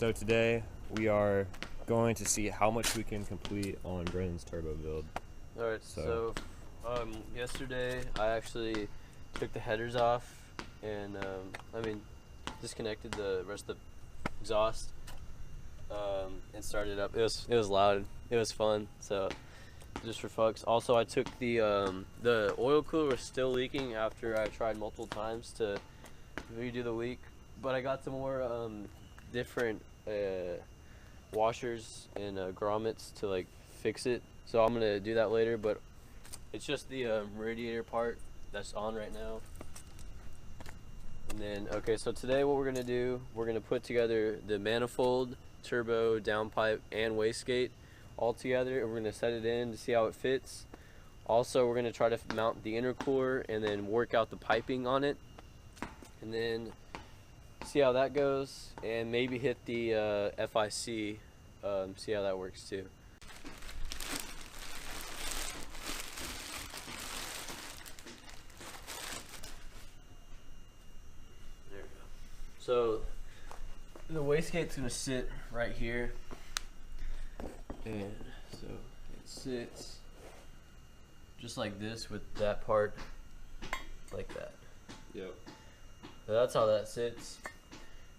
So today we are going to see how much we can complete on Brennan's turbo build. Alright, so yesterday I actually took the headers off and disconnected the rest of the exhaust and started up. It was loud. It was fun. So just for fucks. Also, I took the oil cooler was still leaking after I tried multiple times to redo the leak, but I got some more different washers and grommets to like fix it. So I'm gonna do that later, but it's just the radiator part that's on right now. And then, okay, so today what we're gonna do, we're gonna put together the manifold, turbo, downpipe, and wastegate all together, and we're gonna set it in to see how it fits. Also, we're gonna try to mount the intercooler and then work out the piping on it, and then see how that goes, and maybe hit the FIC, see how that works too. There we go. So the wastegate's gonna sit right here, and so it sits just like this with that part like that. Yep. So that's how that sits.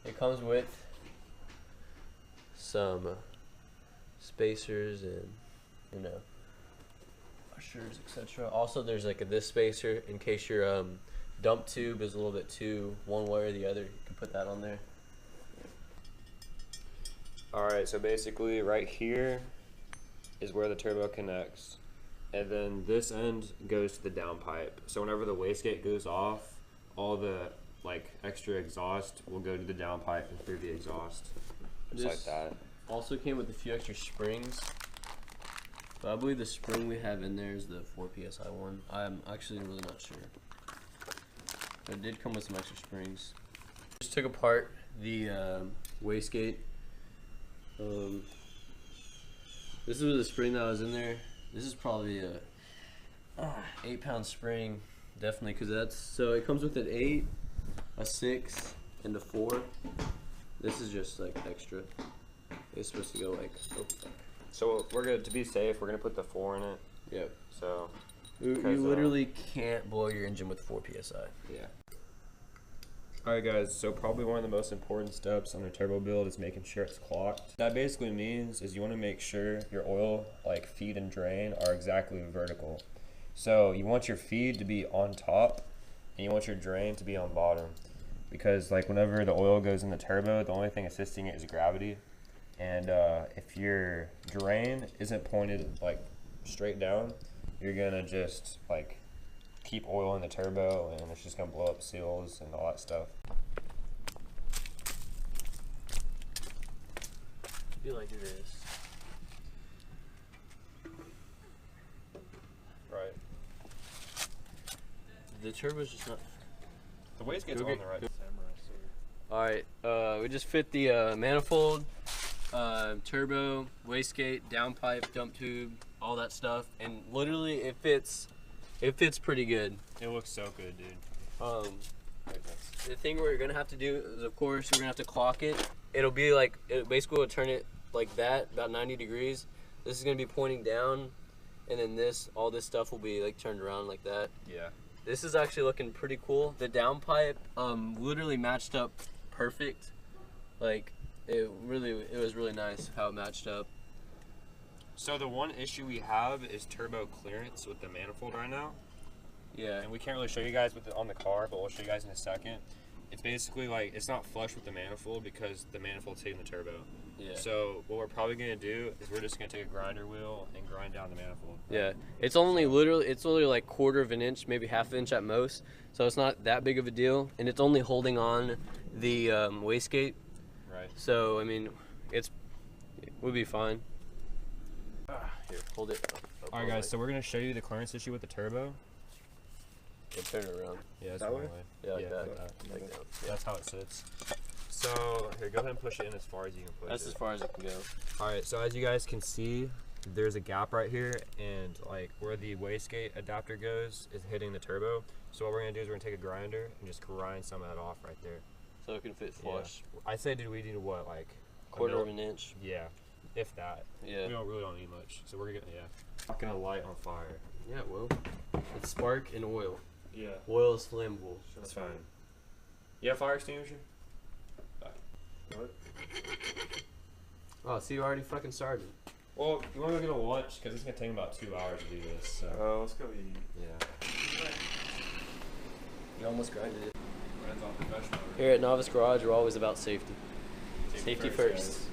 It comes with some spacers and washers, etc. Also, there's like this spacer in case your dump tube is a little bit too one way or the other. You can put that on there. Alright, so basically right here is where the turbo connects, and then this end goes to the downpipe. So whenever the wastegate goes off, all the extra exhaust will go to the downpipe and through the exhaust, just like that. Also came with a few extra springs, but I believe the spring we have in there is the 4 psi one. I'm actually really not sure, but it did come with some extra springs. Just took apart the wastegate. This was the spring that was in there. This is probably a 8-pound spring, definitely, because that's, so it comes with an 8, a 6, and a 4. This is just like extra. It's supposed to go like, oh fuck. So we're gonna, to be safe, we're gonna put the 4 in it. Yep. So you literally can't blow your engine with 4 psi. Yeah. Alright guys, so probably one of the most important steps on a turbo build is making sure it's clocked. That basically means is you want to make sure your oil feed and drain are exactly vertical. So you want your feed to be on top and you want your drain to be on bottom, because whenever the oil goes in the turbo, the only thing assisting it is gravity, and if your drain isn't pointed straight down, you're gonna just keep oil in the turbo and it's just gonna blow up seals and all that stuff. Be like this. Right. The turbo's just not. The wastegate's on the right. Alright, we just fit the manifold, turbo, wastegate, downpipe, dump tube, all that stuff, and literally it fits pretty good. It looks so good, dude. The thing we're gonna have to do is, of course, we're gonna have to clock it. It'll be like, it basically will turn it like that, about 90 degrees. This is gonna be pointing down, and then all this stuff will be turned around like that. Yeah. This is actually looking pretty cool. The downpipe literally matched up perfect. It was really nice how it matched up. So the one issue we have is turbo clearance with the manifold right now. Yeah. And we can't really show you guys on the car, but we'll show you guys in a second. It's basically it's not flush with the manifold because the manifold's hitting the turbo. Yeah. So what we're probably gonna do is we're just gonna take a grinder wheel and grind down the manifold. Yeah. It's only like 1/4 of an inch, maybe 1/2 inch at most. So it's not that big of a deal, and it's only holding on the wastegate. Right. So I mean, it would be fine. Here, hold it. Alright guys, so we're gonna show you the clearance issue with the turbo. Yeah, turn it around. Yeah, it's that way? Yeah, like that. Like that. That's how it sits. So here, go ahead and push it in as far as you can push it. That's as far as it can go. Alright, so as you guys can see, there's a gap right here, and where the wastegate adapter goes is hitting the turbo. So what we're gonna do is we're gonna take a grinder and just grind some of that off right there. So it can fit flush. Yeah. I say, dude, we need what, quarter of an inch. Yeah, if that. Yeah. We really don't need much. So we're gonna not gonna light on fire. Yeah, well, it's spark and oil. Yeah. Oil is flammable. That's fine. You have fire extinguisher? What? Oh, so you already fucking started. Well, you want to go get a lunch because it's gonna take about 2 hours to do this. So. Oh, let's go eat. Yeah. You almost grinded it. Runs on professional. Here at Novice Garage, we're always about safety. Safety first.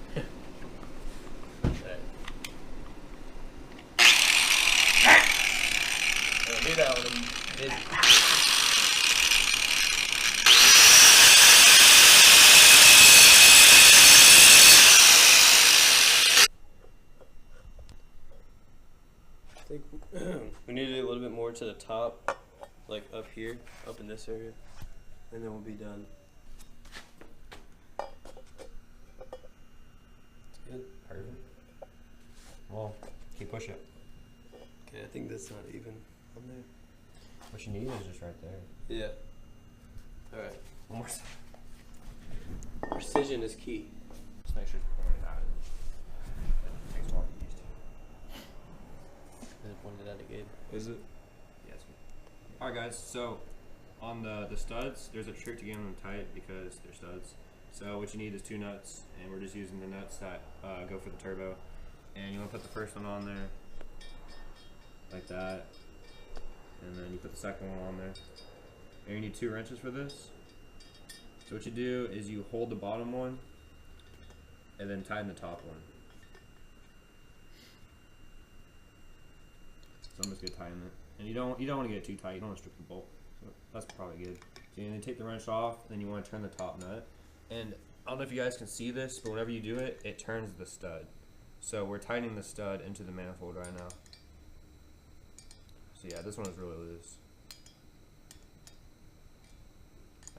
Do that when I'm busy. I think we need to do a little bit more to the top, like up here, up in this area, and then we'll be done. It's good. Perfect. Well, keep pushing it. Okay, I think that's not even on there. What you need is just right there. Yeah. Alright. One more second. Precision is key. Just make sure you're pointing at it. It takes a while to get used to. Is it pointed at it, Gabe? Is it? Yeah, it's good. Alright guys, so on the studs, there's a trick to getting them tight because they're studs. So what you need is 2 nuts, and we're just using the nuts that go for the turbo. And you want to put the first one on there, like that. And then you put the second one on there. And you need 2 wrenches for this. So what you do is you hold the bottom one and then tighten the top one. So I'm just gonna tighten it. And you don't want to get it too tight, you don't want to strip the bolt. So that's probably good. So you then take the wrench off, then you want to turn the top nut. And I don't know if you guys can see this, but whenever you do it, it turns the stud. So we're tightening the stud into the manifold right now. So yeah, this one is really loose,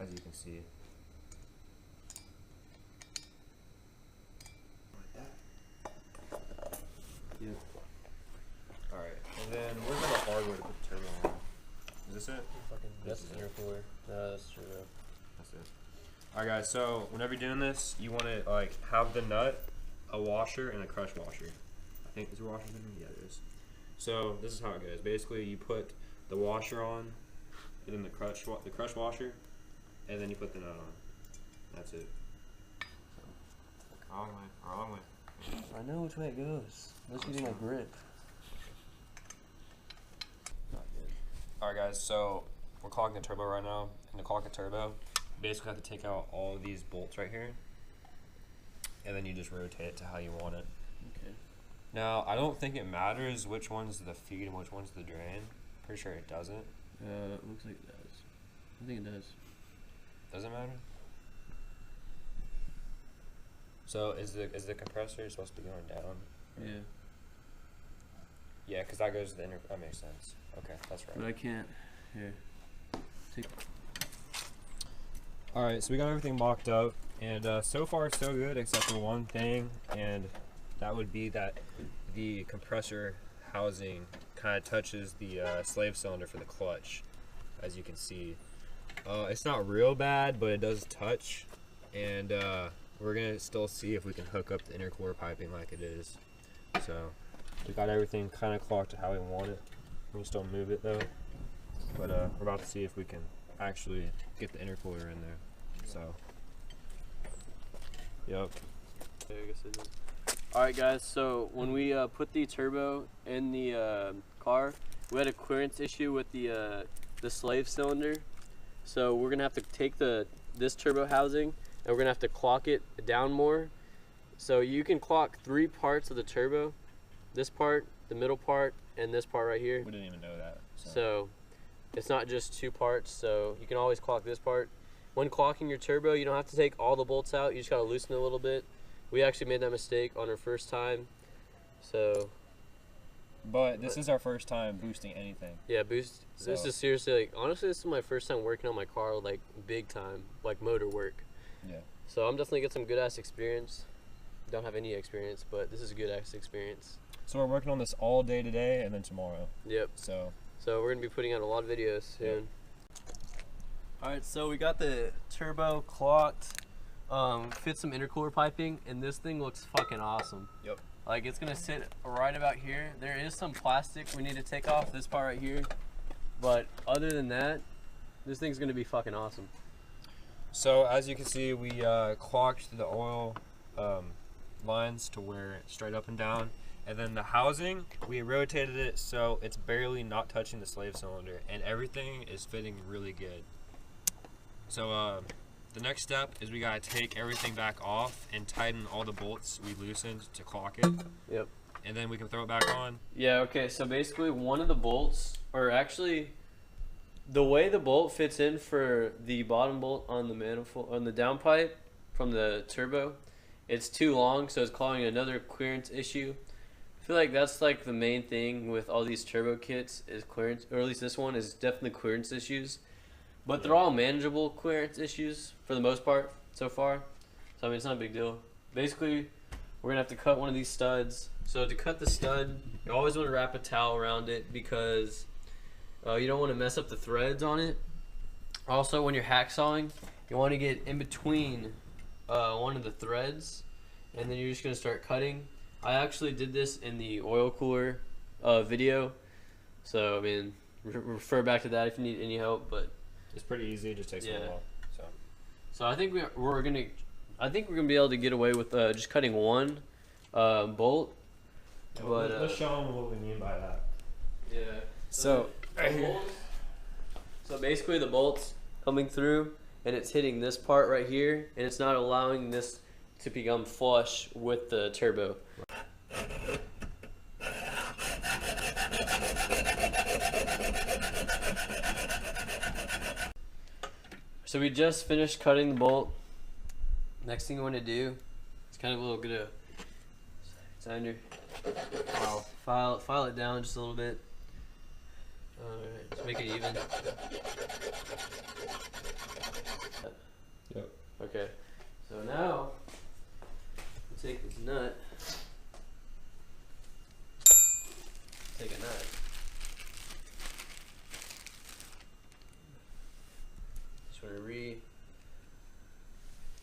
as you can see. Yeah. Alright, and then where's the hardware to put the turbo on? Is this it? That's the intercooler. No, that's true. That's it. Alright guys, so whenever you're doing this, you want to like have the nut, a washer, and a crush washer. I think there's a washer in there? Yeah, there is. So this is how it goes. Basically, you put the washer on, and then the crush washer, and then you put the nut on. That's it. So, wrong way. I know which way it goes. Let's get my grip. Not good. Alright guys, so we're clogging the turbo right now. And to clog the turbo, you basically have to take out all of these bolts right here. And then you just rotate it to how you want it. Okay. Now, I don't think it matters which one's the feed and which one's the drain. Pretty sure it doesn't. It looks like it does. I think it does. Does it matter? So is the compressor supposed to be going down? Yeah. Yeah, because that goes to the inner. That makes sense. Okay, that's right. But I can't. Here. Take. All right, so we got everything mocked up, and so far so good, except for one thing, and that would be that the compressor housing kind of touches the slave cylinder for the clutch, as you can see. It's not real bad, but it does touch, and we're gonna still see if we can hook up the intercooler piping like it is. So we got everything kind of clocked to how we want it. We can still move it though, but we're about to see if we can actually get the intercooler in there. So yep. I guess it is. Alright guys, so when we put the turbo in the car, we had a clearance issue with the slave cylinder. So we're gonna have to take this turbo housing and we're gonna have to clock it down more. So you can clock 3 parts of the turbo. This part, the middle part, and this part right here. We didn't even know that. So it's not just 2 parts, so you can always clock this part. When clocking your turbo, you don't have to take all the bolts out, you just gotta loosen it a little bit. We actually made that mistake on our first time, so. But this is our first time boosting anything. Yeah, boost. So. This is seriously, like, honestly, this is my first time working on my car, like, big time, like motor work. Yeah. So I'm definitely getting some good ass experience. Don't have any experience, but this is a good ass experience. So we're working on this all day today and then tomorrow. Yep. So we're gonna be putting out a lot of videos soon. Yep. All right, so we got the turbo clocked. fit some intercooler piping, and this thing looks fucking awesome. Yep. Like, it's gonna sit right about here. There is some plastic we need to take off, this part right here. But other than that, this thing's gonna be fucking awesome. So as you can see, we clocked the oil lines to where it's straight up and down. And then the housing, we rotated it so it's barely not touching the slave cylinder. And everything is fitting really good. So the next step is we gotta take everything back off and tighten all the bolts we loosened to clock it. Yep. And then we can throw it back on. Yeah, okay, so basically one of the bolts, or actually the way the bolt fits in for the bottom bolt on the manifold, on the downpipe from the turbo, it's too long, so it's causing another clearance issue. I feel like that's like the main thing with all these turbo kits is clearance, or at least this one is definitely clearance issues. But they're all manageable clearance issues for the most part so far. So I mean, it's not a big deal. Basically, we're gonna have to cut one of these studs. So to cut the stud, you always want to wrap a towel around it because you don't want to mess up the threads on it. Also, when you're hacksawing, you want to get in between one of the threads, and then you're just gonna start cutting. I actually did this in the oil cooler video, so I mean, refer back to that if you need any help. But it's pretty easy, it just takes a little while. So I think we're gonna be able to get away with just cutting one bolt. Yeah, but let's show them what we mean by that. Yeah. So right here. So basically, the bolt's coming through, and it's hitting this part right here, and it's not allowing this to become flush with the turbo. So we just finished cutting the bolt. Next thing we want to do is kind of a little bit of sander. File it down just a little bit. Alright, let's make it even. Yep. Okay. So now we'll take this nut. Take a nut. Just want to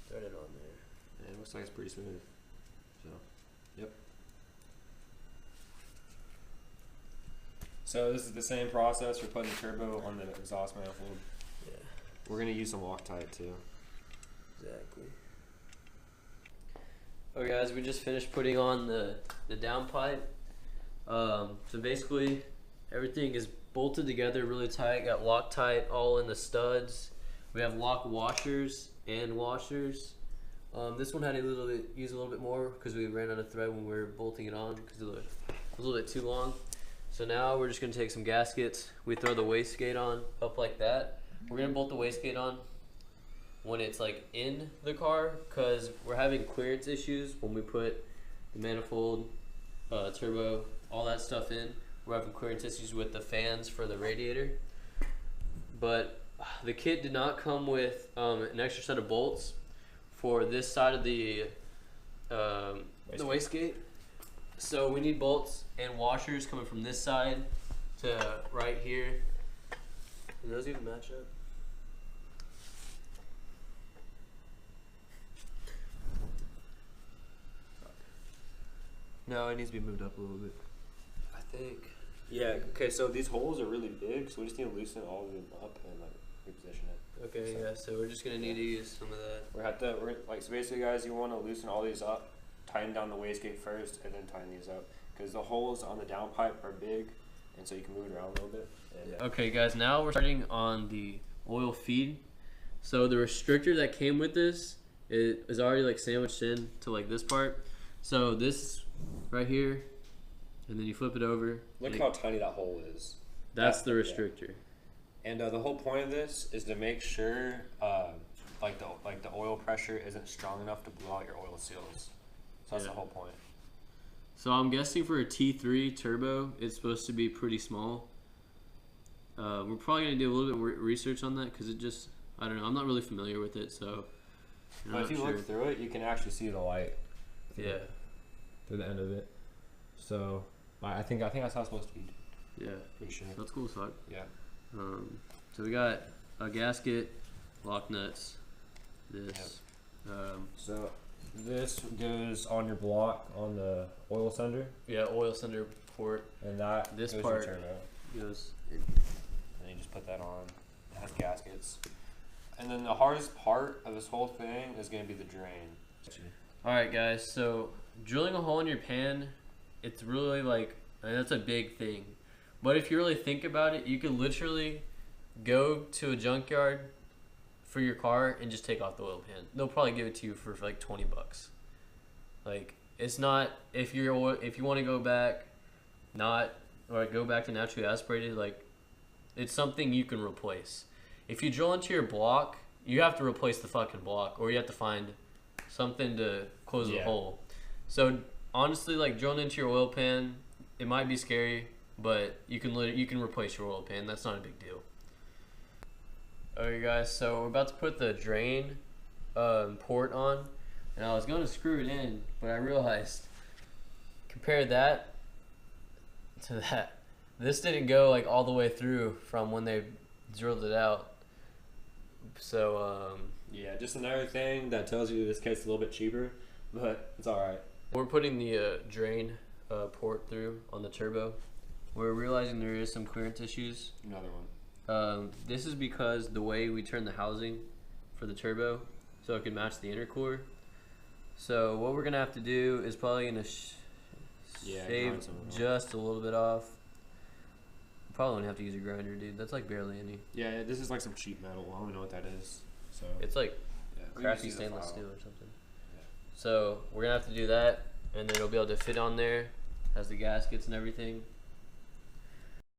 thread it on there. Yeah, it looks like it's pretty smooth. So, yep. So this is the same process for putting the turbo on the exhaust manifold. Yeah. We're gonna use some Loctite too. Exactly. Okay, guys, we just finished putting on the downpipe. So basically, everything is bolted together really tight. Got Loctite all in the studs. We have lock washers and washers. This one had to use a little bit more because we ran out of thread when we were bolting it on because it was a little bit too long. So now we're just gonna take some gaskets. We throw the wastegate on up like that. We're gonna bolt the wastegate on when it's like in the car because we're having clearance issues when we put the manifold, turbo, all that stuff in. We're having clearance issues with the fans for the radiator. But the kit did not come with an extra set of bolts for this side of the wastegate. So we need bolts and washers coming from this side to right here. Do those even match up? No, it needs to be moved up a little bit. I think. Yeah, okay, so these holes are really big, so we just need to loosen all of them up and like reposition it. Okay, So- yeah, so we're just gonna need to use some of that. So basically guys, you want to loosen all these up, tighten down the wastegate first, and then tighten these up. Because the holes on the downpipe are big, and so you can move it around a little bit. And Okay, guys, now we're starting on the oil feed. So the restrictor that came with this is already like sandwiched in to like this part. So this right here, and then you flip it over. look and how tiny that hole is. that's the yeah. restrictor. And the whole point of this is to make sure like the oil pressure isn't strong enough to blow out your oil seals. So that's the whole point. So I'm guessing for a T3 turbo, it's supposed to be pretty small. We're probably gonna do a little bit of research on that because it just, I don't know, I'm not really familiar with it, so. But if you look through it, you can actually see the light. Yeah. Through the end of it. So I think that's how it's supposed to be. Yeah. Pretty sure. That's cool as fuck. Yeah. So we got a gasket, lock nuts, this. Yep. So this goes on your block on the oil sender. Yeah, oil sender port. And that This goes part your turbo. goes. And you just put that on. It has gaskets. And then the hardest part of this whole thing is going to be the drain. Alright guys, so drilling a hole in your pan, it's really like, I mean, that's a big thing. But if you really think about it, you could literally go to a junkyard for your car and just take off the oil pan. They'll probably give it to you for like 20 bucks. Like, it's not, if you want to go back, go back to naturally aspirated, like, it's something you can replace. If you drill into your block, you have to replace the fucking block, or you have to find something to close the hole. So honestly, like, drilling into your oil pan, it might be scary, but you can replace your oil pan. That's not a big deal. Okay guys, so we're about to put the drain port on, and I was going to screw it in, but I realized, compare that to that, this didn't go like all the way through from when they drilled it out. So yeah, just another thing that tells you this kit's a little bit cheaper, but it's alright. We're putting the drain port through on the turbo. We're realizing there is some clearance issues. Another one. This is because the way we turn the housing for the turbo, so it can match the intercooler. So what we're gonna have to do is probably gonna shave just a little bit off. Probably gonna have to use a grinder, dude. That's like barely any. Yeah, this is like some cheap metal. I don't know what that is. So it's like crappy stainless steel or something. Yeah. So we're gonna have to do that, and then it'll be able to fit on there. Has the gaskets and everything.